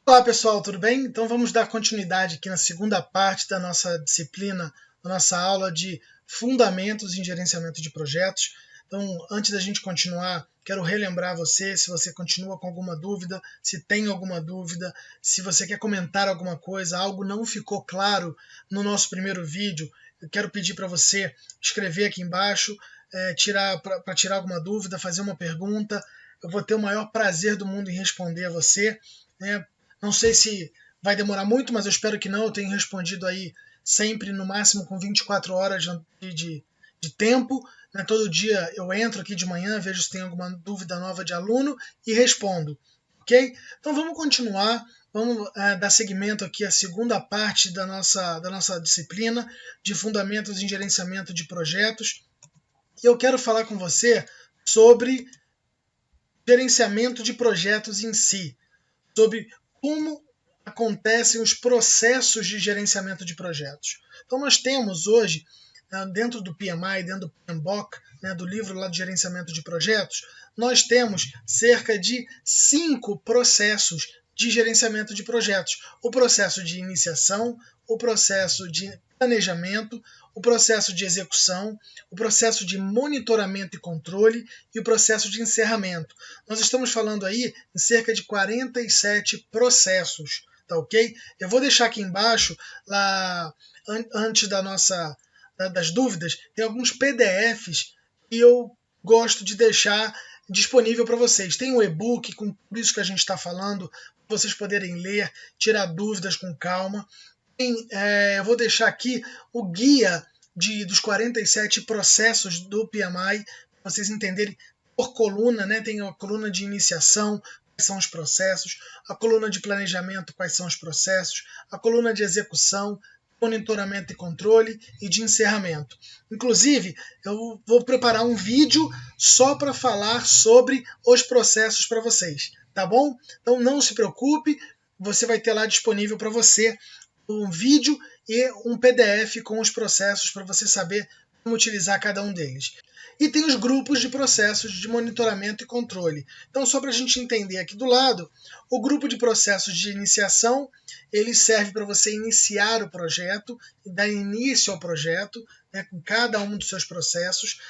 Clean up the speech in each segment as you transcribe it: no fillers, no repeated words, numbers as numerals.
Olá pessoal, tudo bem? Então vamos dar continuidade aqui na segunda parte da nossa disciplina, da nossa aula de Fundamentos em Gerenciamento de Projetos. Então, antes da gente continuar, quero relembrar você, se você continua com alguma dúvida, se tem alguma dúvida, se você quer comentar alguma coisa, algo não ficou claro no nosso primeiro vídeo, eu quero pedir para você escrever aqui embaixo, para tirar alguma dúvida, fazer uma pergunta. Eu vou ter o maior prazer do mundo em responder a você, né? Não sei se vai demorar muito, mas eu espero que não. Eu tenho respondido aí sempre, no máximo, com 24 horas de tempo. Né? Todo dia eu entro aqui de manhã, vejo se tem alguma dúvida nova de aluno e respondo. Ok? Então vamos continuar. Vamos dar seguimento aqui à segunda parte da nossa disciplina de Fundamentos em Gerenciamento de Projetos. E eu quero falar com você sobre gerenciamento de projetos em si, sobre como acontecem os processos de gerenciamento de projetos. Então nós temos hoje, dentro do PMI, dentro do PMBOK, do livro lá de gerenciamento de projetos, nós temos cerca de 5 processos de gerenciamento de projetos. O processo de iniciação, o processo de planejamento, o processo de execução, o processo de monitoramento e controle e o processo de encerramento. Nós estamos falando aí em cerca de 47 processos, tá ok? Eu vou deixar aqui embaixo, lá antes das dúvidas, tem alguns PDFs que eu gosto de deixar disponível para vocês. Tem um e-book com tudo isso que a gente está falando, para vocês poderem ler, tirar dúvidas com calma. Eu vou deixar aqui o guia dos 47 processos do PMI, para vocês entenderem por coluna, né? Tem a coluna de iniciação, quais são os processos, a coluna de planejamento, quais são os processos, a coluna de execução, monitoramento e controle e de encerramento. Inclusive, eu vou preparar um vídeo só para falar sobre os processos para vocês, tá bom? Então não se preocupe, você vai ter lá disponível para você um vídeo e um PDF com os processos para você saber como utilizar cada um deles. E tem os grupos de processos de monitoramento e controle. Então, só para a gente entender aqui do lado, o grupo de processos de iniciação, ele serve para você iniciar o projeto, dar início ao projeto, né, com cada um dos seus processos,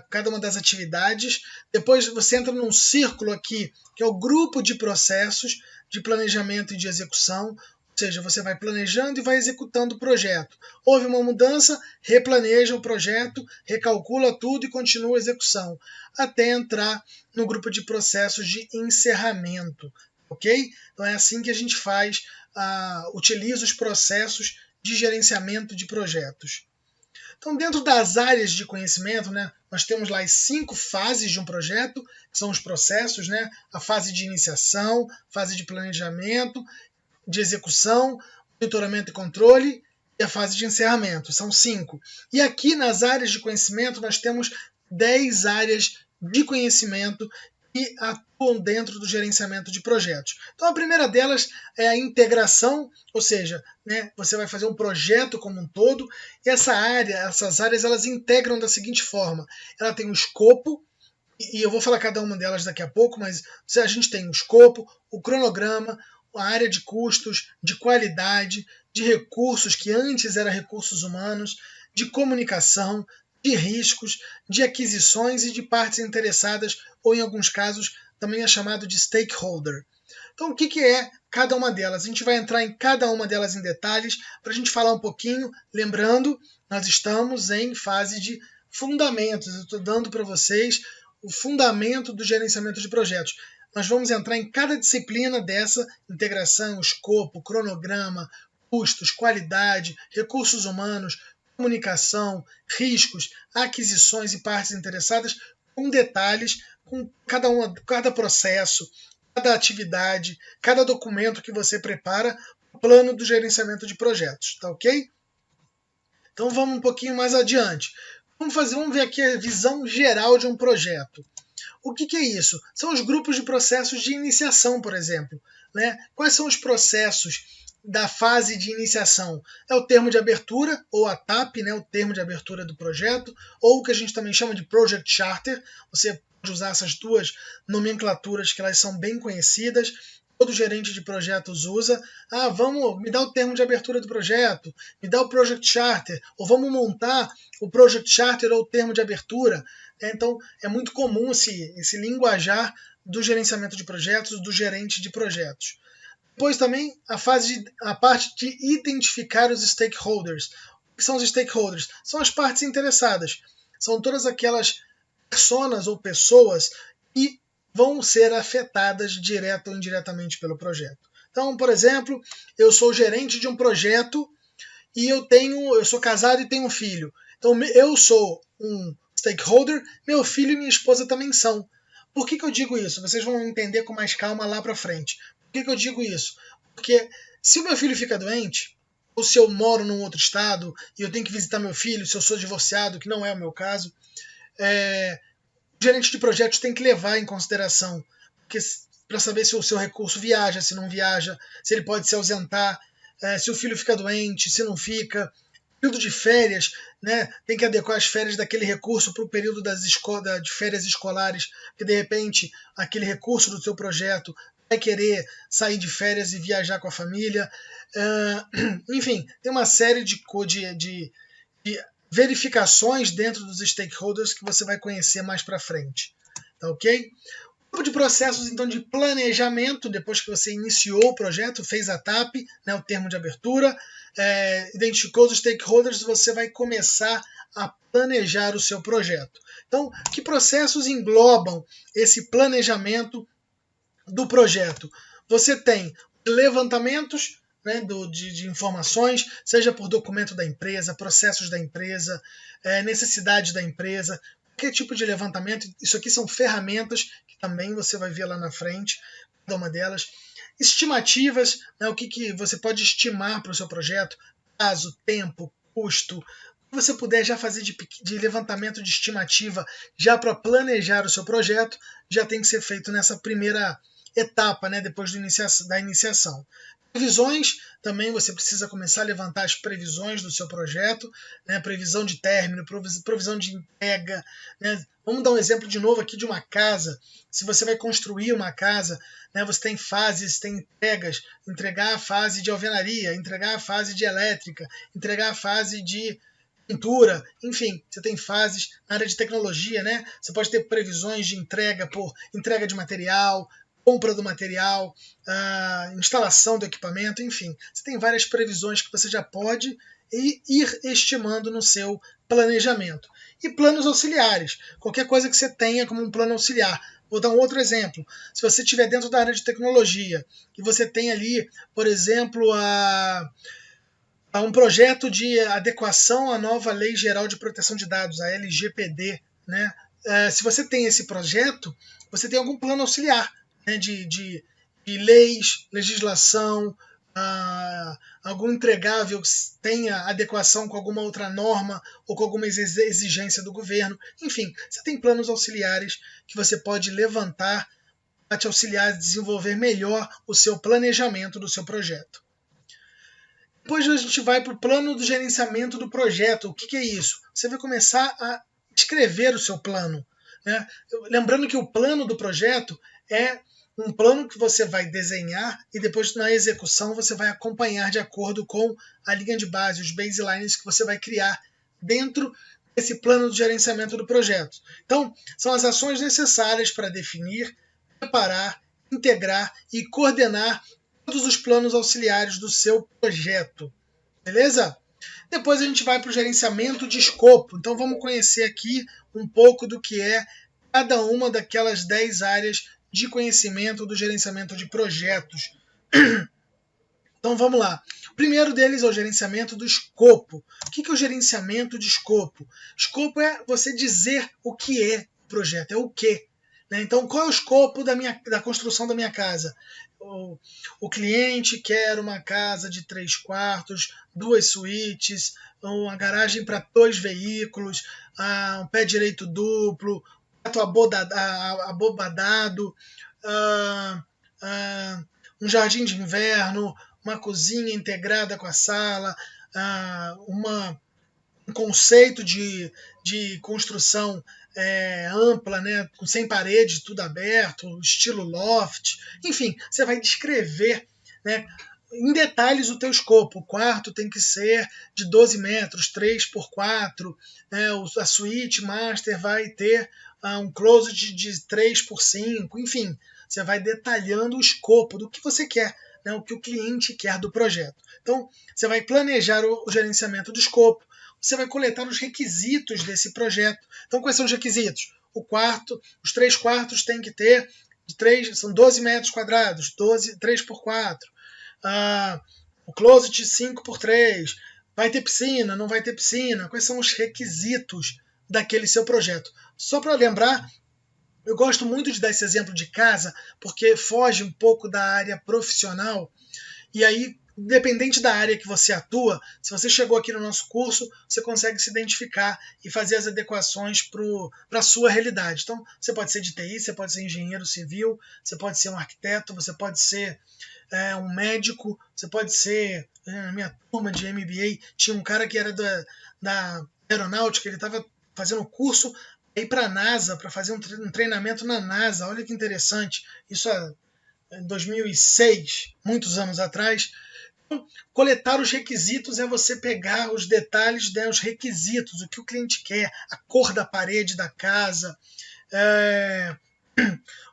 cada uma das atividades. Depois você entra num círculo aqui, que é o grupo de processos de planejamento e de execução, ou seja, você vai planejando e vai executando o projeto. Houve uma mudança, replaneja o projeto, recalcula tudo e continua a execução, até entrar no grupo de processos de encerramento. Ok? Então é assim que a gente faz, utiliza os processos de gerenciamento de projetos. Então, dentro das áreas de conhecimento, né, nós temos lá as 5 fases de um projeto, que são os processos, né, a fase de iniciação, fase de planejamento, de execução, monitoramento e controle e a fase de encerramento. São 5. E aqui nas áreas de conhecimento nós temos 10 áreas de conhecimento que atuam dentro do gerenciamento de projetos. Então a primeira delas é a integração, ou seja, né, você vai fazer um projeto como um todo, e essas áreas elas integram da seguinte forma: ela tem um escopo, e eu vou falar cada uma delas daqui a pouco, mas a gente tem o escopo, o cronograma, a área de custos, de qualidade, de recursos, que antes eram recursos humanos, de comunicação, de riscos, de aquisições e de partes interessadas, ou em alguns casos também é chamado de stakeholder. Então o que é cada uma delas? A gente vai entrar em cada uma delas em detalhes para a gente falar um pouquinho. Lembrando, nós estamos em fase de fundamentos. Eu estou dando para vocês o fundamento do gerenciamento de projetos. Nós vamos entrar em cada disciplina dessa integração, escopo, cronograma, custos, qualidade, recursos humanos, comunicação, riscos, aquisições e partes interessadas, com detalhes, com cada processo, cada atividade, cada documento que você prepara, o plano do gerenciamento de projetos, tá ok? Então vamos um pouquinho mais adiante. Vamos ver aqui a visão geral de um projeto. O que é isso? São os grupos de processos de iniciação, por exemplo. Né? Quais são os processos da fase de iniciação? É o termo de abertura, ou a TAP, né? O termo de abertura do projeto, ou o que a gente também chama de Project Charter. Você pode usar essas duas nomenclaturas, que elas são bem conhecidas. todo gerente de projetos usa. Me dá o termo de abertura do projeto, me dá o Project Charter, ou vamos montar o Project Charter ou o termo de abertura. Então, é muito comum esse linguajar do gerenciamento de projetos, do gerente de projetos. Depois também a parte de identificar os stakeholders. O que são os stakeholders? São as partes interessadas. São todas aquelas personas ou pessoas que vão ser afetadas direta ou indiretamente pelo projeto. Então, por exemplo, eu sou gerente de um projeto e eu sou casado e tenho um filho. Então, eu sou um stakeholder, meu filho e minha esposa também são. Por que eu digo isso? Vocês vão entender com mais calma lá para frente. Por que eu digo isso? Porque se o meu filho fica doente, ou se eu moro num outro estado e eu tenho que visitar meu filho, se eu sou divorciado, que não é o meu caso, o gerente de projetos tem que levar em consideração para saber se o seu recurso viaja, se não viaja, se ele pode se ausentar, se o filho fica doente, se não fica. Período de férias, né, tem que adequar as férias daquele recurso para o período de férias escolares, porque de repente aquele recurso do seu projeto vai querer sair de férias e viajar com a família. Enfim, tem uma série de verificações dentro dos stakeholders que você vai conhecer mais para frente. Tá ok? Grupo de processos, então, de planejamento, depois que você iniciou o projeto, fez a TAP, né, o termo de abertura, identificou os stakeholders, você vai começar a planejar o seu projeto. Então, que processos englobam esse planejamento do projeto? Você tem levantamentos, né, de informações, seja por documento da empresa, processos da empresa, necessidades da empresa, qualquer tipo de levantamento. Isso aqui são ferramentas que também você vai ver lá na frente, cada uma delas. Estimativas, né, o que você pode estimar para o seu projeto, prazo, tempo, custo. O que você puder já fazer de levantamento de estimativa já para planejar o seu projeto, já tem que ser feito nessa primeira etapa, né, depois da iniciação. Previsões, também você precisa começar a levantar as previsões do seu projeto, né, previsão de término, previsão de entrega. Né. Vamos dar um exemplo de novo aqui de uma casa. Se você vai construir uma casa, né, você tem fases, tem entregas, entregar a fase de alvenaria, entregar a fase de elétrica, entregar a fase de pintura, enfim, você tem fases na área de tecnologia, né? Você pode ter previsões de entrega por entrega de material, compra do material, instalação do equipamento, enfim. Você tem várias previsões que você já pode ir estimando no seu planejamento. E planos auxiliares, qualquer coisa que você tenha como um plano auxiliar. Vou dar um outro exemplo. Se você estiver dentro da área de tecnologia e você tem ali, por exemplo, um projeto de adequação à nova Lei Geral de Proteção de Dados, a LGPD, né? Se você tem esse projeto, você tem algum plano auxiliar, né, de leis, legislação, algum entregável que tenha adequação com alguma outra norma ou com alguma exigência do governo. Enfim, você tem planos auxiliares que você pode levantar para te auxiliar a desenvolver melhor o seu planejamento do seu projeto. Depois a gente vai para o plano do gerenciamento do projeto. O que é isso? Você vai começar a escrever o seu plano, né? Lembrando que o plano do projeto é um plano que você vai desenhar e depois na execução você vai acompanhar de acordo com a linha de base, os baselines que você vai criar dentro desse plano de gerenciamento do projeto. Então, são as ações necessárias para definir, preparar, integrar e coordenar todos os planos auxiliares do seu projeto. Beleza? Depois a gente vai para o gerenciamento de escopo. Então vamos conhecer aqui um pouco do que é cada uma daquelas 10 áreas de conhecimento do gerenciamento de projetos. Então vamos lá. O primeiro deles é o gerenciamento do escopo. O que é o gerenciamento de escopo? Escopo é você dizer o que é o projeto, é o quê. Então, qual é o escopo da construção da minha casa? O cliente quer uma casa de 3 quartos, 2 suítes, uma garagem para 2 veículos, um pé direito duplo, teto abobadado, um jardim de inverno, uma cozinha integrada com a sala, um conceito de construção ampla, né, sem parede, tudo aberto, estilo loft, enfim, você vai descrever, né, em detalhes o teu escopo. O quarto tem que ser de 12 metros, 3 por 4, né, a suíte master vai ter um closet de 3 por 5, enfim, você vai detalhando o escopo do que você quer, né, o que o cliente quer do projeto. Então, você vai planejar o gerenciamento do escopo, você vai coletar os requisitos desse projeto. Então, quais são os requisitos? O quarto, os 3 quartos têm que ter são 12 metros quadrados, 3 por 4. O closet 5 por 3. Vai ter piscina, não vai ter piscina? Quais são os requisitos daquele seu projeto? Só para lembrar, eu gosto muito de dar esse exemplo de casa, porque foge um pouco da área profissional, e aí, independente da área que você atua, se você chegou aqui no nosso curso, você consegue se identificar e fazer as adequações para a sua realidade. Então, você pode ser de TI, você pode ser engenheiro civil, você pode ser um arquiteto, você pode ser um médico, você pode ser... Na minha turma de MBA, tinha um cara que era da aeronáutica, ele estava fazendo um curso para ir para a NASA, para fazer um treinamento na NASA. Olha que interessante, isso em 2006, muitos anos atrás. Então, coletar os requisitos é você pegar os detalhes, né, os requisitos, o que o cliente quer, a cor da parede da casa,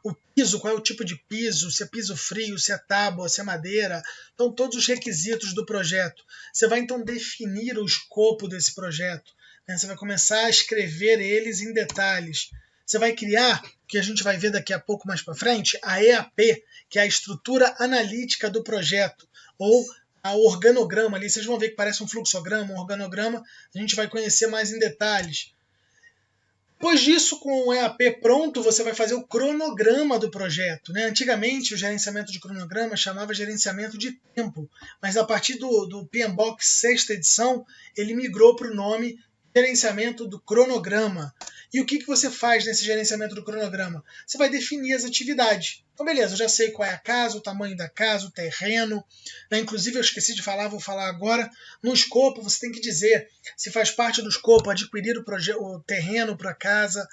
o piso, qual é o tipo de piso, se é piso frio, se é tábua, se é madeira. Então, todos os requisitos do projeto. Você vai, então, definir o escopo desse projeto, né? Você vai começar a escrever eles em detalhes. Você vai criar, que a gente vai ver daqui a pouco mais para frente, a EAP, que é a estrutura analítica do projeto, ou o organograma ali. Vocês vão ver que parece um fluxograma, um organograma. A gente vai conhecer mais em detalhes. Depois disso, com o EAP pronto, você vai fazer o cronograma do projeto, né? Antigamente, o gerenciamento de cronograma chamava gerenciamento de tempo, mas a partir do PMBOK 6ª edição, ele migrou para o nome gerenciamento do cronograma. E o que você faz nesse gerenciamento do cronograma? Você vai definir as atividades. Então, beleza, eu já sei qual é a casa, o tamanho da casa, o terreno. Né? Inclusive, eu esqueci de falar, vou falar agora. No escopo, você tem que dizer se faz parte do escopo adquirir o terreno para a casa,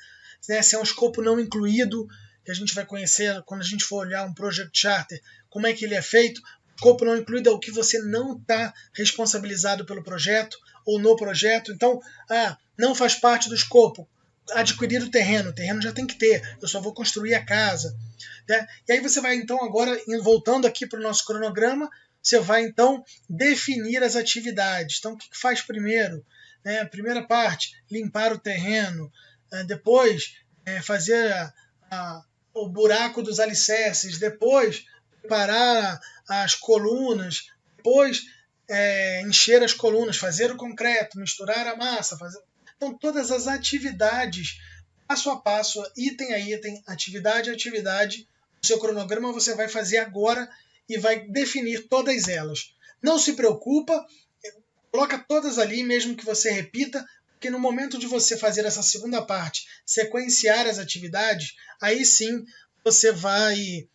né? Se é um escopo não incluído, que a gente vai conhecer quando a gente for olhar um Project Charter, como é que ele é feito. Escopo não incluído é o que você não está responsabilizado pelo projeto ou no projeto. Então, não faz parte do escopo adquirir o terreno já tem que ter, eu só vou construir a casa. Né? E aí você vai então agora, voltando aqui para o nosso cronograma, você vai então definir as atividades. Então o que faz primeiro? Né? Primeira parte, limpar o terreno, depois fazer o buraco dos alicerces, depois preparar as colunas, depois encher as colunas, fazer o concreto, misturar a massa, Então, todas as atividades, passo a passo, item a item, atividade a atividade, o seu cronograma você vai fazer agora e vai definir todas elas. Não se preocupa, coloca todas ali, mesmo que você repita, porque no momento de você fazer essa segunda parte, sequenciar as atividades, aí sim você vai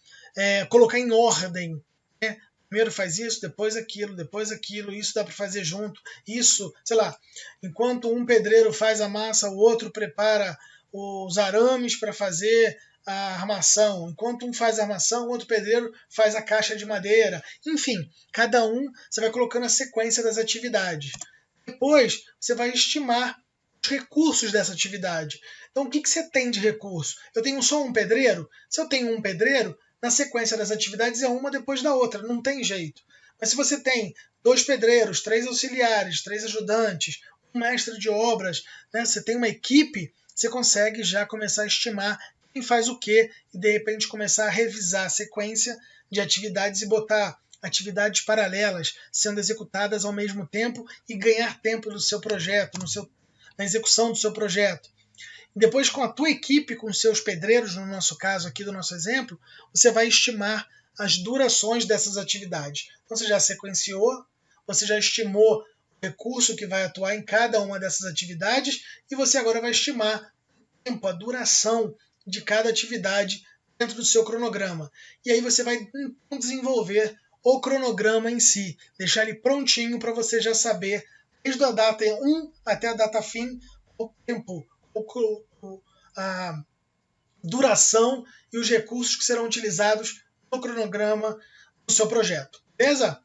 colocar em ordem, né? Primeiro faz isso, depois aquilo, isso dá para fazer junto, isso, sei lá, enquanto um pedreiro faz a massa, o outro prepara os arames para fazer a armação, enquanto um faz a armação, o outro pedreiro faz a caixa de madeira, enfim, cada um você vai colocando a sequência das atividades. Depois você vai estimar os recursos dessa atividade. Então o que você tem de recurso? Eu tenho só um pedreiro? Se eu tenho um pedreiro, na sequência das atividades é uma depois da outra, não tem jeito. Mas se você tem 2 pedreiros, 3 auxiliares, 3 ajudantes, um mestre de obras, né, você tem uma equipe, você consegue já começar a estimar quem faz o quê e de repente começar a revisar a sequência de atividades e botar atividades paralelas sendo executadas ao mesmo tempo e ganhar tempo no seu projeto, na execução do seu projeto. Depois, com a tua equipe, com seus pedreiros, no nosso caso aqui do nosso exemplo, você vai estimar as durações dessas atividades. Então, você já sequenciou, você já estimou o recurso que vai atuar em cada uma dessas atividades e você agora vai estimar o tempo, a duração de cada atividade dentro do seu cronograma. E aí você vai desenvolver o cronograma em si, deixar ele prontinho para você já saber, desde a data 1 até a data fim, o tempo, a duração e os recursos que serão utilizados no cronograma do seu projeto. Beleza?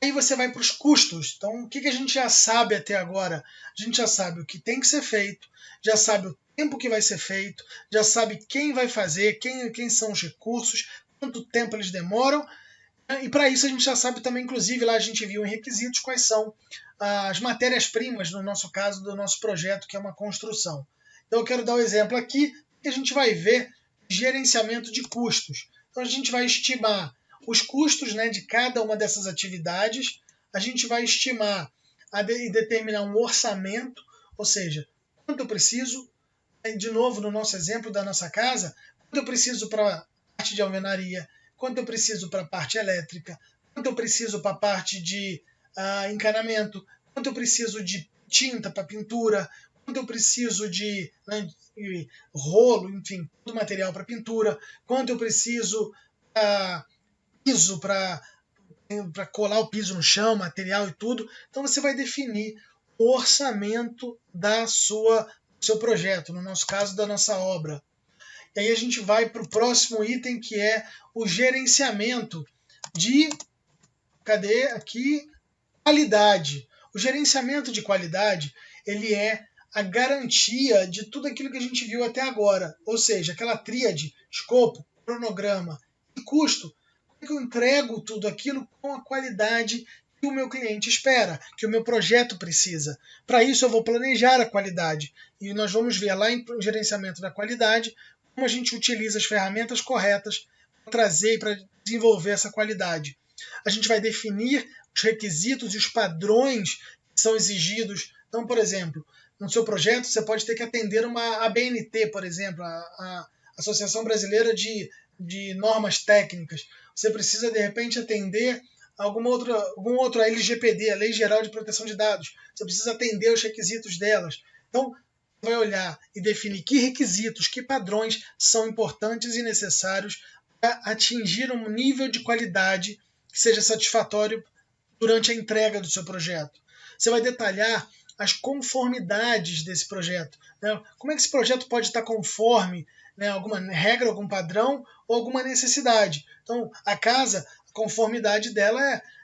Aí você vai para os custos. Então, o que a gente já sabe até agora? A gente já sabe o que tem que ser feito, já sabe o tempo que vai ser feito, já sabe quem vai fazer, quem são os recursos, quanto tempo eles demoram. E para isso a gente já sabe também, inclusive, lá a gente viu em requisitos quais são as matérias-primas, no nosso caso, do nosso projeto, que é uma construção. Então eu quero dar um exemplo aqui, que a gente vai ver gerenciamento de custos. Então a gente vai estimar os custos, né, de cada uma dessas atividades, a gente vai estimar e determinar um orçamento, ou seja, quanto eu preciso, de novo no nosso exemplo da nossa casa, quanto eu preciso para a parte de alvenaria, quanto eu preciso para a parte elétrica, quanto eu preciso para a parte de encanamento, quanto eu preciso de tinta para pintura, quanto eu preciso de rolo, enfim, todo material para pintura, quanto eu preciso piso para colar o piso no chão, material e tudo. Então você vai definir o orçamento do seu projeto, no nosso caso da nossa obra. E aí a gente vai para o próximo item, que é o gerenciamento de, cadê aqui, qualidade. O gerenciamento de qualidade, ele é a garantia de tudo aquilo que a gente viu até agora, ou seja, aquela tríade, escopo, cronograma e custo, que eu entrego tudo aquilo com a qualidade que o meu cliente espera, que o meu projeto precisa. Para isso eu vou planejar a qualidade, e nós vamos ver lá em gerenciamento da qualidade como a gente utiliza as ferramentas corretas para trazer e para desenvolver essa qualidade. A gente vai definir os requisitos e os padrões que são exigidos. Então, por exemplo, no seu projeto você pode ter que atender uma ABNT, por exemplo, a Associação Brasileira de Normas Técnicas. Você precisa, de repente, atender algum outro LGPD, a Lei Geral de Proteção de Dados. Você precisa atender os requisitos delas. Então, você vai olhar e definir que requisitos, que padrões são importantes e necessários para atingir um nível de qualidade que seja satisfatório durante a entrega do seu projeto. Você vai detalhar as conformidades desse projeto. Né? Como é que esse projeto pode estar conforme, né, alguma regra, algum padrão ou alguma necessidade. Então, a casa, a conformidade dela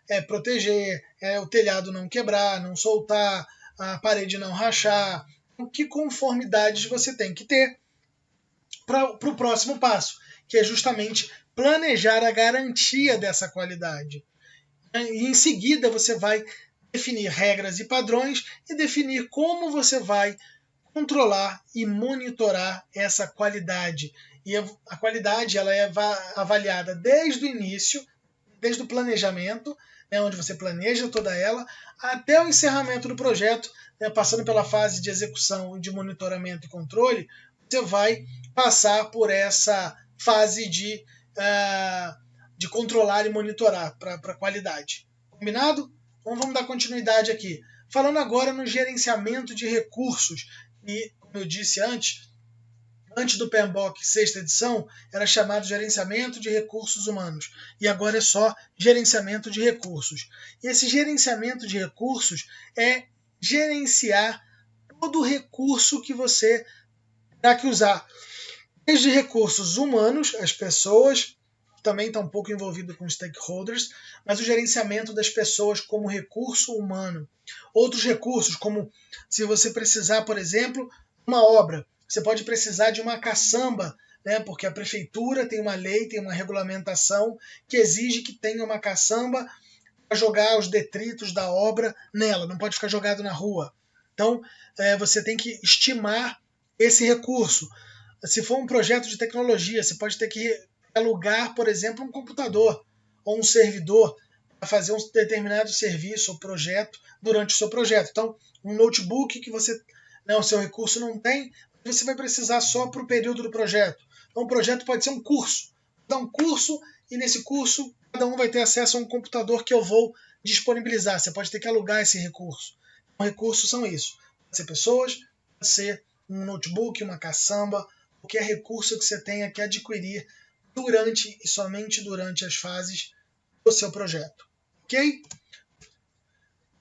é proteger, é o telhado não quebrar, não soltar, a parede não rachar. Então, que conformidades você tem que ter para o próximo passo, que é justamente planejar a garantia dessa qualidade. E em seguida você vai definir regras e padrões e definir como você vai controlar e monitorar essa qualidade. E a qualidade ela é avaliada desde o início, desde o planejamento, né, onde você planeja toda ela, até o encerramento do projeto, né, passando pela fase de execução, de monitoramento e controle, você vai passar por essa fase de controlar e monitorar para a qualidade. Combinado? Então vamos dar continuidade aqui. Falando agora no gerenciamento de recursos, e como eu disse antes do PMBOK 6ª edição, era chamado gerenciamento de recursos humanos, e agora é só gerenciamento de recursos. E esse gerenciamento de recursos é gerenciar todo o recurso que você terá que usar, desde recursos humanos, as pessoas, também está um pouco envolvido com stakeholders, mas o gerenciamento das pessoas como recurso humano. Outros recursos, como se você precisar, por exemplo, uma obra, você pode precisar de uma caçamba, né, porque a prefeitura tem uma lei, tem uma regulamentação que exige que tenha uma caçamba para jogar os detritos da obra nela, não pode ficar jogado na rua. Então, você tem que estimar esse recurso. Se for um projeto de tecnologia, você pode ter que alugar, por exemplo, um computador ou um servidor para fazer um determinado serviço ou projeto durante o seu projeto. Então, um notebook que o seu recurso não tem, você vai precisar só para o período do projeto. Então, o projeto pode ser um curso. Dar um curso e nesse curso cada um vai ter acesso a um computador que eu vou disponibilizar. Você pode ter que alugar esse recurso. Então, recursos são isso. Pode ser pessoas, pode ser um notebook, uma caçamba, qualquer recurso que você tenha que adquirir durante e somente durante as fases do seu projeto. Ok?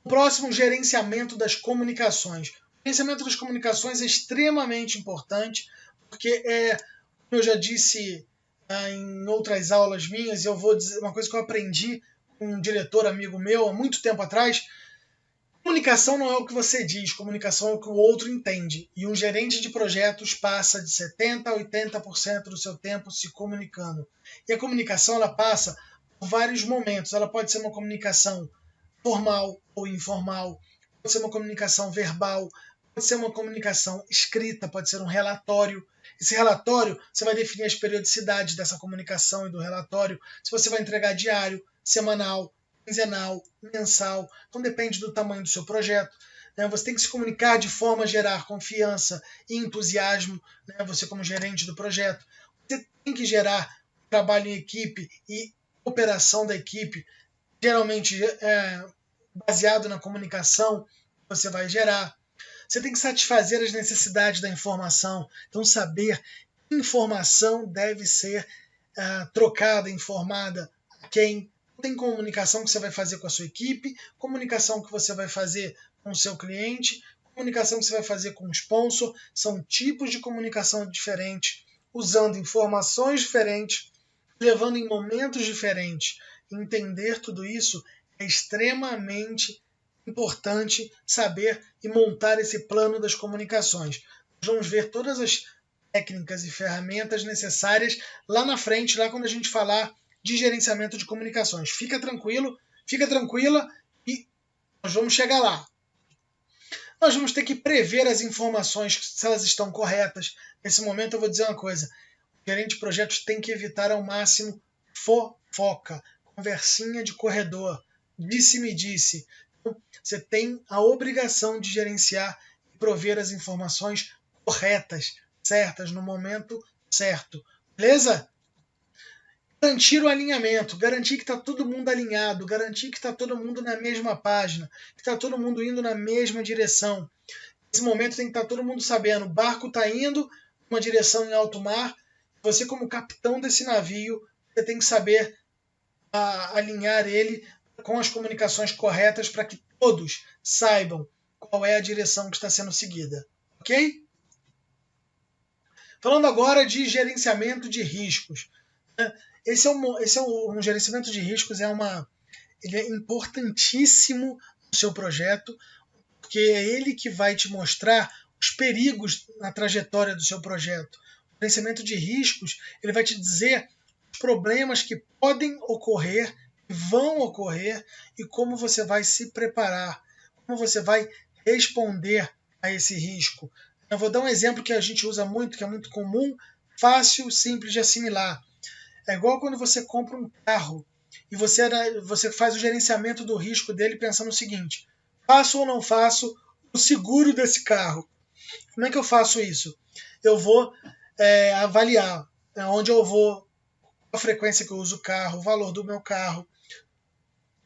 O próximo, gerenciamento das comunicações. O gerenciamento das comunicações é extremamente importante, porque como eu já disse em outras aulas minhas, eu vou dizer uma coisa que eu aprendi com um diretor amigo meu há muito tempo atrás: comunicação não é o que você diz, comunicação é o que o outro entende. E um gerente de projetos passa de 70% a 80% do seu tempo se comunicando. E a comunicação ela passa por vários momentos. Ela pode ser uma comunicação formal ou informal, pode ser uma comunicação verbal, pode ser uma comunicação escrita, pode ser um relatório. Esse relatório, você vai definir as periodicidades dessa comunicação e do relatório, se você vai entregar diário, semanal, quinzenal, mensal, então depende do tamanho do seu projeto. Você tem que se comunicar de forma a gerar confiança e entusiasmo, você como gerente do projeto. Você tem que gerar trabalho em equipe e operação da equipe, geralmente baseado na comunicação que você vai gerar. Você tem que satisfazer as necessidades da informação, então saber que informação deve ser trocada, informada a quem. Tem comunicação que você vai fazer com a sua equipe, comunicação que você vai fazer com o seu cliente, comunicação que você vai fazer com o sponsor. São tipos de comunicação diferentes, usando informações diferentes, levando em momentos diferentes. Entender tudo isso é extremamente importante saber e montar esse plano das comunicações. Nós vamos ver todas as técnicas e ferramentas necessárias lá na frente, lá quando a gente falar de gerenciamento de comunicações. Fica tranquilo, fica tranquila e nós vamos chegar lá. Nós vamos ter que prever as informações, se elas estão corretas. Nesse momento eu vou dizer uma coisa: o gerente de projetos tem que evitar ao máximo fofoca, conversinha de corredor, disse-me disse. Então, você tem a obrigação de gerenciar e prover as informações corretas, certas, no momento certo. Beleza? Garantir o alinhamento, garantir que está todo mundo alinhado, garantir que está todo mundo na mesma página, que está todo mundo indo na mesma direção. Nesse momento tem que estar todo mundo sabendo: o barco está indo uma direção em alto mar, você como capitão desse navio, você tem que saber alinhar ele com as comunicações corretas para que todos saibam qual é a direção que está sendo seguida. Ok? Falando agora de gerenciamento de riscos. Esse é um gerenciamento de riscos, ele é importantíssimo no seu projeto, porque é ele que vai te mostrar os perigos na trajetória do seu projeto. O gerenciamento de riscos, ele vai te dizer os problemas que podem ocorrer, que vão ocorrer, e como você vai se preparar, como você vai responder a esse risco. Eu vou dar um exemplo que a gente usa muito, que é muito comum, fácil, simples de assimilar. É igual quando você compra um carro e você faz o gerenciamento do risco dele pensando o seguinte: faço ou não faço o seguro desse carro? Como é que eu faço isso? Eu vou avaliar onde eu vou, a frequência que eu uso o carro, o valor do meu carro.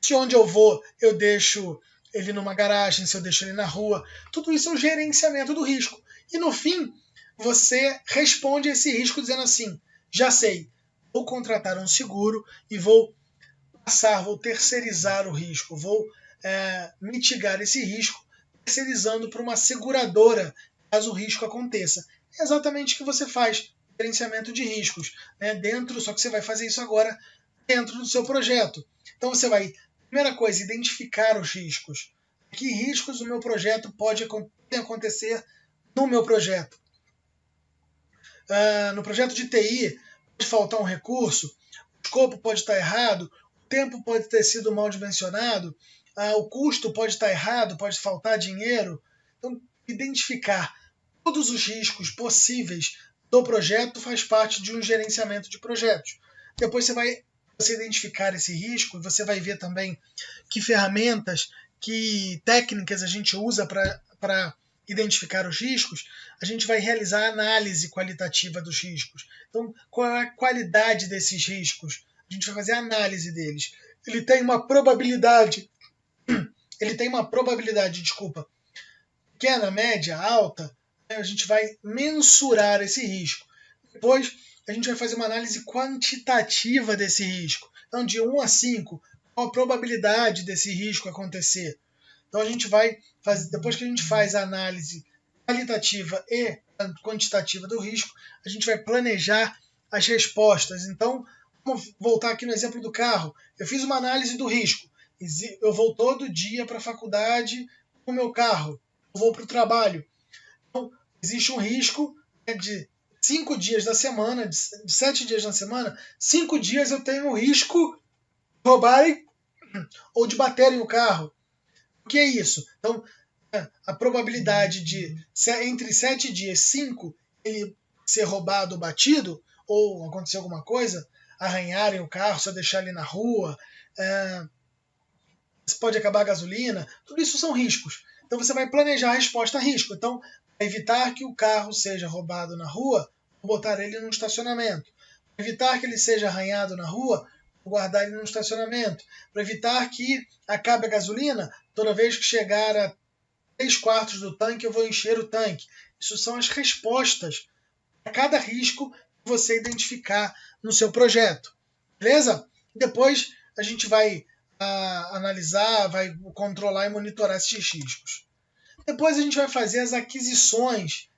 Se onde eu vou eu deixo ele numa garagem, se eu deixo ele na rua. Tudo isso é o gerenciamento do risco. E no fim, você responde a esse risco dizendo assim: já sei, vou contratar um seguro e vou terceirizar o risco, vou mitigar esse risco terceirizando para uma seguradora caso o risco aconteça. É exatamente o que você faz, gerenciamento de riscos, só que você vai fazer isso agora dentro do seu projeto. Então você vai, primeira coisa, identificar os riscos. Que riscos o meu projeto pode acontecer no meu projeto? No projeto de TI, pode faltar um recurso, o escopo pode estar errado, o tempo pode ter sido mal dimensionado, o custo pode estar errado, pode faltar dinheiro. Então, identificar todos os riscos possíveis do projeto faz parte de um gerenciamento de projetos. Depois você identificar esse risco, você vai ver também que ferramentas, que técnicas a gente usa para identificar os riscos. A gente vai realizar a análise qualitativa dos riscos. Então, qual é a qualidade desses riscos? A gente vai fazer a análise deles. Ele tem uma probabilidade, pequena, média, alta. A gente vai mensurar esse risco. Depois, a gente vai fazer uma análise quantitativa desse risco. Então, de 1 a 5, qual a probabilidade desse risco acontecer? Então, a gente vai fazer, depois que a gente faz a análise qualitativa e quantitativa do risco, a gente vai planejar as respostas. Então, vamos voltar aqui no exemplo do carro. Eu fiz uma análise do risco. Eu vou todo dia para a faculdade com o meu carro. Eu vou para o trabalho. Então, existe um risco de 5 dias da semana, de 7 dias na semana, 5 dias eu tenho o risco de roubarem ou de baterem o carro. O que é isso? Então, a probabilidade de, entre 7 dias, 5, ele ser roubado ou batido, ou acontecer alguma coisa, arranharem o carro, se eu deixar ele na rua, pode acabar a gasolina, tudo isso são riscos. Então você vai planejar a resposta a risco. Então, para evitar que o carro seja roubado na rua, vou botar ele no estacionamento. Para evitar que ele seja arranhado na rua, vou guardar ele no estacionamento. Para evitar que acabe a gasolina, toda vez que chegar a 3/4 do tanque, eu vou encher o tanque. Isso são as respostas a cada risco que você identificar no seu projeto. Beleza? Depois a gente vai analisar, vai controlar e monitorar esses riscos. Depois a gente vai fazer as aquisições.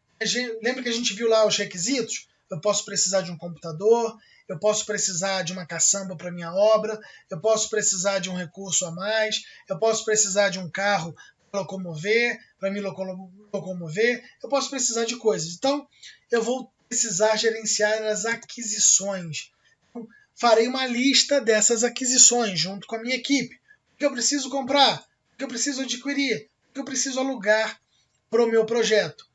Lembra que a gente viu lá os requisitos? Eu posso precisar de um computador, eu posso precisar de uma caçamba para minha obra, eu posso precisar de um recurso a mais, eu posso precisar de um carro para me locomover, eu posso precisar de coisas. Então, eu vou precisar gerenciar as aquisições. Então, farei uma lista dessas aquisições junto com a minha equipe. O que eu preciso comprar? O que eu preciso adquirir? O que eu preciso alugar para o meu projeto?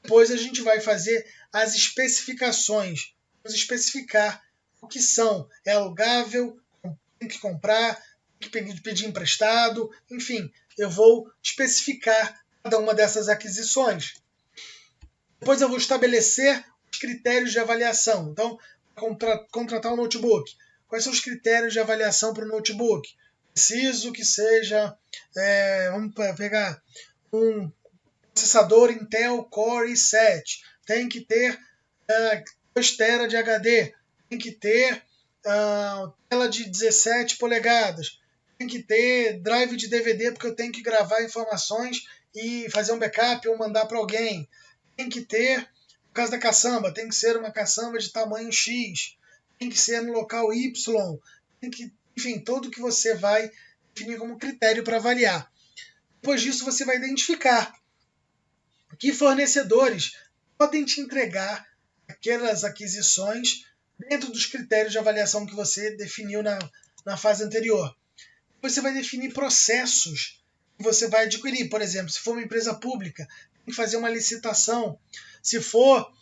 Depois a gente vai fazer as especificações. Vamos especificar o que são. É alugável, tem que comprar, tem que pedir emprestado, enfim, eu vou especificar cada uma dessas aquisições. Depois eu vou estabelecer os critérios de avaliação. Então, contratar um notebook. Quais são os critérios de avaliação para o notebook? Preciso que seja, vamos pegar um processador Intel Core i7. Tem que ter 2 TB de HD. Tem que ter tela de 17 polegadas. Tem que ter drive de DVD, porque eu tenho que gravar informações e fazer um backup ou mandar para alguém. Tem que ter, no caso da caçamba, tem que ser uma caçamba de tamanho X. Tem que ser no local Y. Enfim, tudo que você vai definir como critério para avaliar. Depois disso, você vai identificar que fornecedores podem te entregar aquelas aquisições dentro dos critérios de avaliação que você definiu na fase anterior. Você vai definir processos que você vai adquirir. Por exemplo, se for uma empresa pública, tem que fazer uma licitação. Se for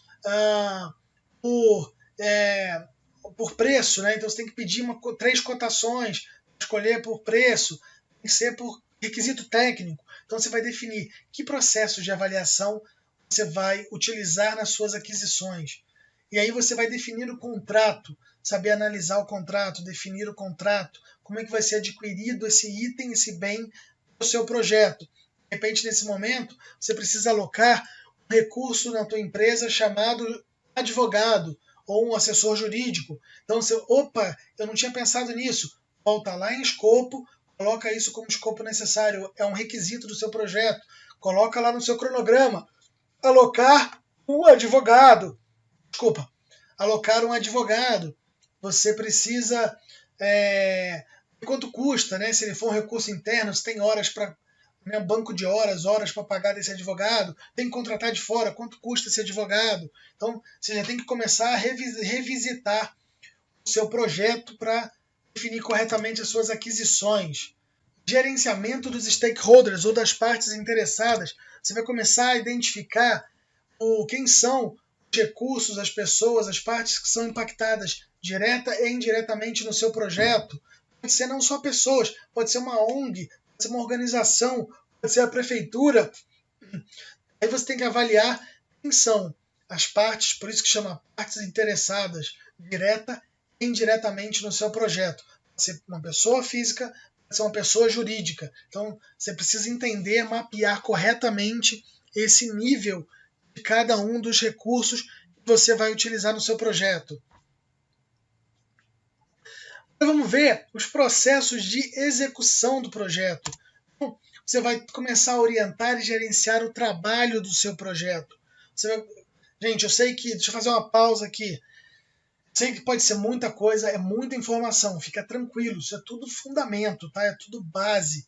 por preço, né? Então você tem que pedir 3 cotações, escolher por preço, tem que ser por requisito técnico. Então você vai definir que processos de avaliação você vai utilizar nas suas aquisições. E aí você vai definir o contrato, saber analisar o contrato, definir o contrato, como é que vai ser adquirido esse item, esse bem do seu projeto. De repente, nesse momento, você precisa alocar um recurso na tua empresa chamado advogado ou um assessor jurídico. Então, eu não tinha pensado nisso. Volta lá em escopo, coloca isso como escopo necessário, é um requisito do seu projeto. Coloca lá no seu cronograma. Alocar um advogado. Alocar um advogado. Você precisa quanto custa, né? Se ele for um recurso interno, se tem horas para banco de horas para pagar desse advogado, tem que contratar de fora, quanto custa esse advogado. Então, você já tem que começar a revisitar o seu projeto para definir corretamente as suas aquisições. Gerenciamento dos stakeholders ou das partes interessadas. Você vai começar a identificar quem são os recursos, as pessoas, as partes que são impactadas direta e indiretamente no seu projeto. Pode ser não só pessoas, pode ser uma ONG, pode ser uma organização, pode ser a prefeitura. Aí você tem que avaliar quem são as partes, por isso que chama partes interessadas, direta e indiretamente no seu projeto. Pode ser uma pessoa física, pode ser uma pessoa jurídica. Então você precisa entender, mapear corretamente esse nível de cada um dos recursos que você vai utilizar no seu projeto. Vamos ver os processos de execução do projeto. Então, você vai começar a orientar e gerenciar o trabalho do seu projeto. Gente, eu sei que, deixa eu fazer uma pausa aqui. Sei que pode ser muita coisa, é muita informação, fica tranquilo, isso é tudo fundamento, tá? É tudo base.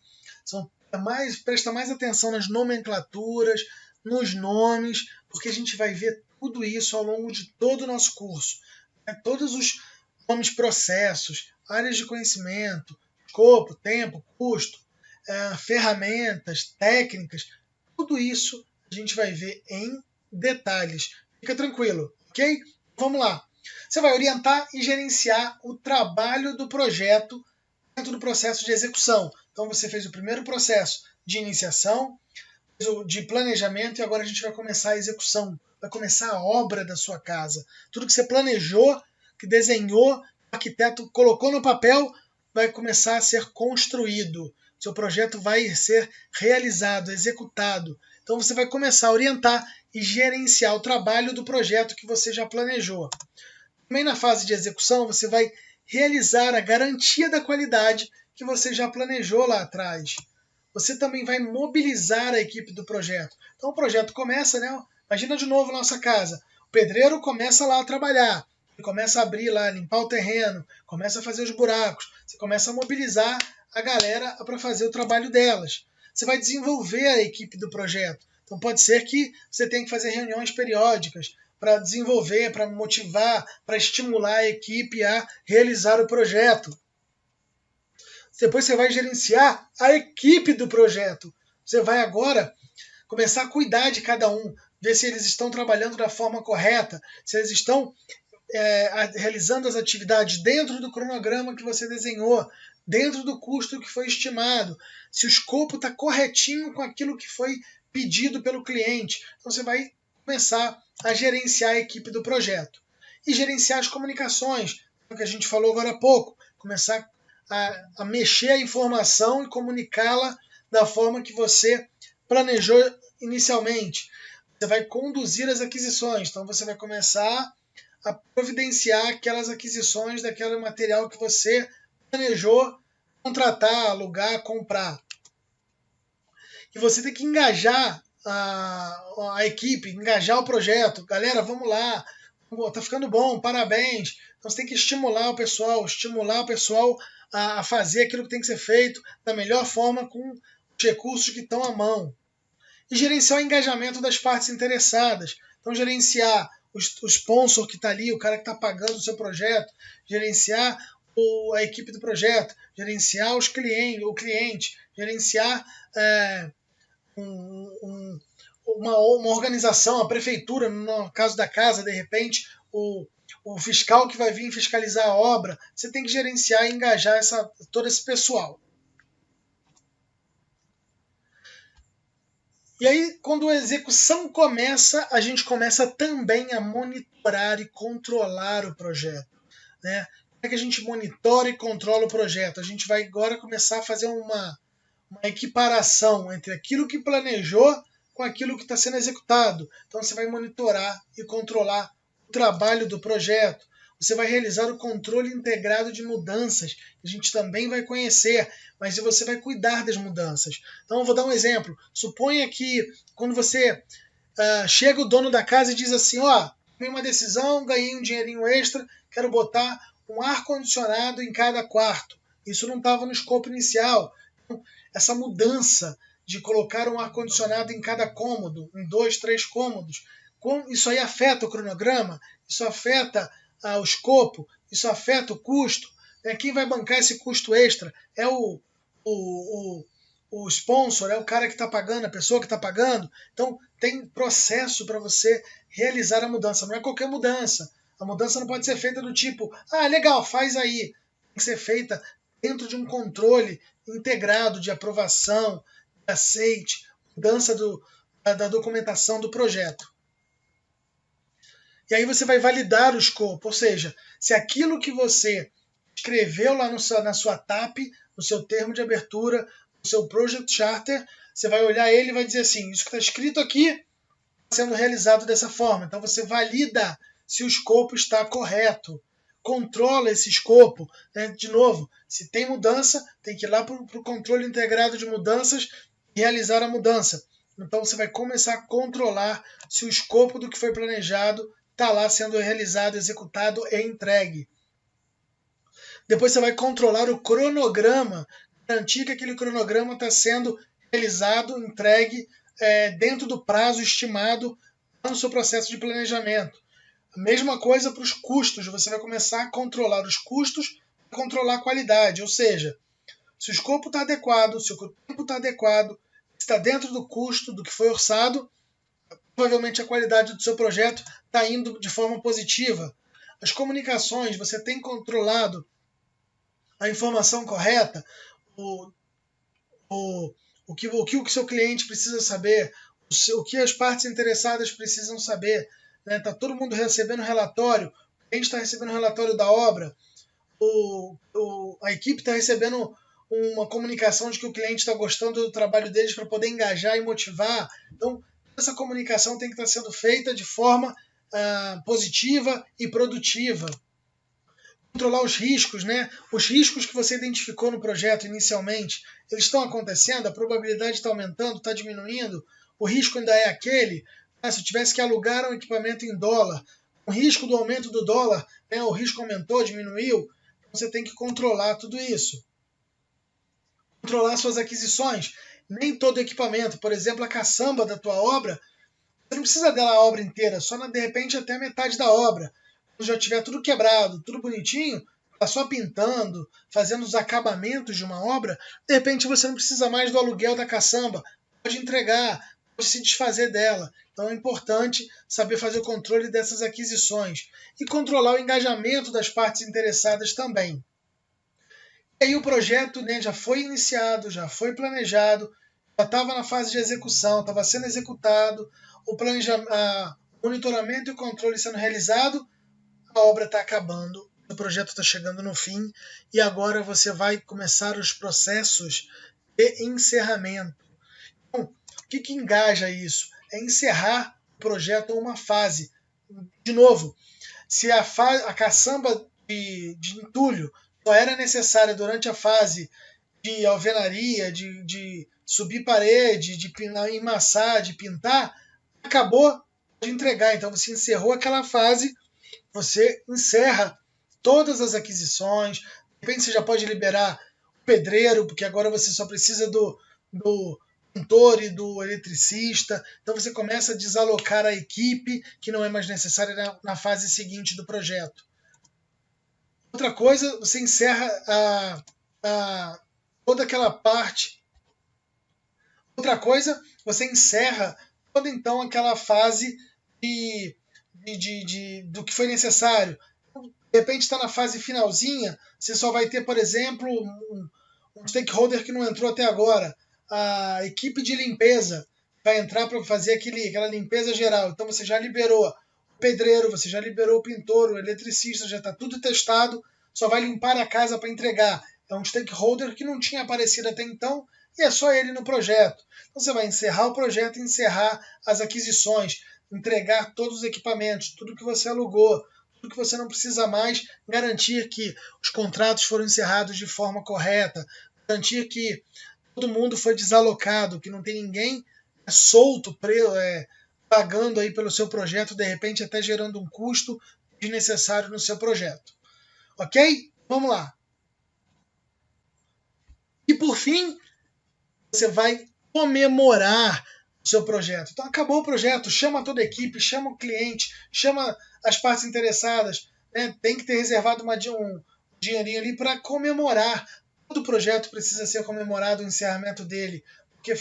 Presta mais atenção nas nomenclaturas, nos nomes, porque a gente vai ver tudo isso ao longo de todo o nosso curso. Né? Todos os nomes, processos, áreas de conhecimento, escopo, tempo, custo, ferramentas, técnicas, tudo isso a gente vai ver em detalhes. Fica tranquilo, ok? Vamos lá. Você vai orientar e gerenciar o trabalho do projeto dentro do processo de execução. Então você fez o primeiro processo de iniciação, de planejamento, e agora a gente vai começar a execução, vai começar a obra da sua casa. Tudo que você planejou, que desenhou, o arquiteto colocou no papel, vai começar a ser construído. Seu projeto vai ser realizado, executado. Então você vai começar a orientar e gerenciar o trabalho do projeto que você já planejou. Também na fase de execução, você vai realizar a garantia da qualidade que você já planejou lá atrás. Você também vai mobilizar a equipe do projeto. Então o projeto começa, né? Imagina de novo nossa casa. O pedreiro começa lá a trabalhar, ele começa a abrir lá, limpar o terreno, começa a fazer os buracos, você começa a mobilizar a galera para fazer o trabalho delas. Você vai desenvolver a equipe do projeto. Então pode ser que você tenha que fazer reuniões periódicas para desenvolver, para motivar, para estimular a equipe a realizar o projeto. Depois você vai gerenciar a equipe do projeto. Você vai agora começar a cuidar de cada um, ver se eles estão trabalhando da forma correta, se eles estão realizando as atividades dentro do cronograma que você desenhou, dentro do custo que foi estimado, se o escopo está corretinho com aquilo que foi pedido pelo cliente. Então você vai começar a gerenciar a equipe do projeto. E gerenciar as comunicações, o que a gente falou agora há pouco, começar a mexer a informação e comunicá-la da forma que você planejou inicialmente. Você vai conduzir as aquisições, então você vai começar a providenciar aquelas aquisições daquele material que você planejou contratar, alugar, comprar. E você tem que engajar a equipe, engajar o projeto. Galera, vamos lá, tá ficando bom, parabéns. Então você tem que estimular o pessoal a fazer aquilo que tem que ser feito da melhor forma com os recursos que estão à mão. E gerenciar o engajamento das partes interessadas. Então gerenciar o sponsor que está ali, o cara que está pagando o seu projeto, gerenciar a equipe do projeto, gerenciar o cliente, gerenciar uma organização, a prefeitura, no caso da casa, de repente, o fiscal que vai vir fiscalizar a obra. Você tem que gerenciar e engajar todo esse pessoal. E aí, quando a execução começa, a gente começa também a monitorar e controlar o projeto. Né? Como é que a gente monitora e controla o projeto? A gente vai agora começar a fazer uma equiparação entre aquilo que planejou com aquilo que está sendo executado. Então você vai monitorar e controlar o trabalho do projeto. Você vai realizar o controle integrado de mudanças, que a gente também vai conhecer, mas você vai cuidar das mudanças. Então eu vou dar um exemplo. Suponha que quando você chega o dono da casa e diz assim, tomei uma decisão, ganhei um dinheirinho extra, quero botar um ar-condicionado em cada quarto. Isso não estava no escopo inicial. Então, essa mudança de colocar um ar-condicionado em cada cômodo, em 2, 3 cômodos, isso aí afeta o cronograma, isso afeta o escopo, isso afeta o custo. Quem vai bancar esse custo extra é o sponsor, é o cara que está pagando, a pessoa que está pagando. Então tem processo para você realizar a mudança, não é qualquer mudança. A mudança não pode ser feita do tipo, legal, faz aí. Tem que ser feita dentro de um controle integrado de aprovação, de aceite, mudança da documentação do projeto. E aí você vai validar o escopo, ou seja, se aquilo que você escreveu lá na sua TAP, no seu termo de abertura, no seu Project Charter, você vai olhar ele e vai dizer assim, isso que está escrito aqui está sendo realizado dessa forma. Então você valida se o escopo está correto, controla esse escopo. Né? De novo, se tem mudança, tem que ir lá para o controle integrado de mudanças e realizar a mudança. Então você vai começar a controlar se o escopo do que foi planejado está lá sendo realizado, executado e entregue. Depois você vai controlar o cronograma, garantir que aquele cronograma está sendo realizado, entregue dentro do prazo estimado no seu processo de planejamento. A mesma coisa para os custos, você vai começar a controlar os custos, controlar a qualidade, ou seja, se o escopo está adequado, se o tempo está adequado, está dentro do custo, do que foi orçado, provavelmente a qualidade do seu projeto está indo de forma positiva. As comunicações, você tem controlado a informação correta, o que o seu cliente precisa saber, o que as partes interessadas precisam saber. Está todo mundo recebendo relatório, o cliente está recebendo relatório da obra, a equipe está recebendo uma comunicação de que o cliente está gostando do trabalho deles para poder engajar e motivar. Então, essa comunicação tem que estar sendo feita de forma positiva e produtiva. Controlar os riscos, Os riscos que você identificou no projeto inicialmente, eles estão acontecendo? A probabilidade está aumentando, está diminuindo? O risco ainda é aquele? Se eu tivesse que alugar um equipamento em dólar, o risco do aumento do dólar, o risco aumentou, diminuiu? Você tem que controlar tudo isso. Controlar suas aquisições. Nem todo equipamento, por exemplo, a caçamba da tua obra, você não precisa dela a obra inteira, só de repente até metade da obra. Quando já tiver tudo quebrado, tudo bonitinho, tá só pintando, fazendo os acabamentos de uma obra, de repente você não precisa mais do aluguel da caçamba, pode entregar, pode se desfazer dela. Então é importante saber fazer o controle dessas aquisições e controlar o engajamento das partes interessadas também. E aí o projeto já foi iniciado, já foi planejado, já estava na fase de execução, estava sendo executado, o monitoramento e o controle sendo realizado, a obra está acabando, o projeto está chegando no fim e agora você vai começar os processos de encerramento. Então, o que engaja isso? É encerrar o projeto ou uma fase. De novo, se a caçamba de entulho só era necessária durante a fase de alvenaria, de subir parede, de emassar, de pintar, acabou de entregar. Então você encerrou aquela fase, você encerra todas as aquisições, de repente você já pode liberar o pedreiro, porque agora você só precisa do pintor e do eletricista, então você começa a desalocar a equipe que não é mais necessária na fase seguinte do projeto. Outra coisa, você encerra toda aquela parte. Outra coisa, você encerra toda então aquela fase do que foi necessário. De repente está na fase finalzinha, você só vai ter, por exemplo, um stakeholder que não entrou até agora. A equipe de limpeza vai entrar para fazer aquela limpeza geral. Então você já liberou o pedreiro, você já liberou o pintor, o eletricista, já está tudo testado, só vai limpar a casa para entregar. É um stakeholder que não tinha aparecido até então e é só ele no projeto. Então você vai encerrar o projeto, encerrar as aquisições, entregar todos os equipamentos, tudo que você alugou, tudo que você não precisa mais, garantir que os contratos foram encerrados de forma correta, garantir que todo mundo foi desalocado, que não tem ninguém solto, pagando aí pelo seu projeto, de repente até gerando um custo desnecessário no seu projeto. Ok? Vamos lá. E por fim, você vai comemorar o seu projeto. Então acabou o projeto, chama toda a equipe, chama o cliente, chama as partes interessadas, tem que ter reservado um dinheirinho ali para comemorar. Todo projeto precisa ser comemorado o encerramento dele, porque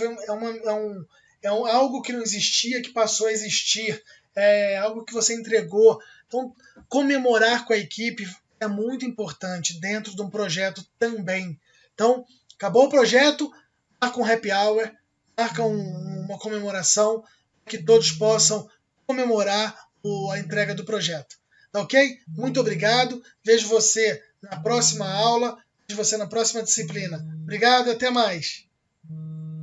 é algo que não existia, que passou a existir, é algo que você entregou. Então, comemorar com a equipe é muito importante dentro de um projeto também. Então, acabou o projeto, marca um happy hour, marca uma comemoração, que todos possam comemorar a entrega do projeto. Tá ok? Muito obrigado. Vejo você na próxima aula, vejo você na próxima disciplina. Obrigado, até mais.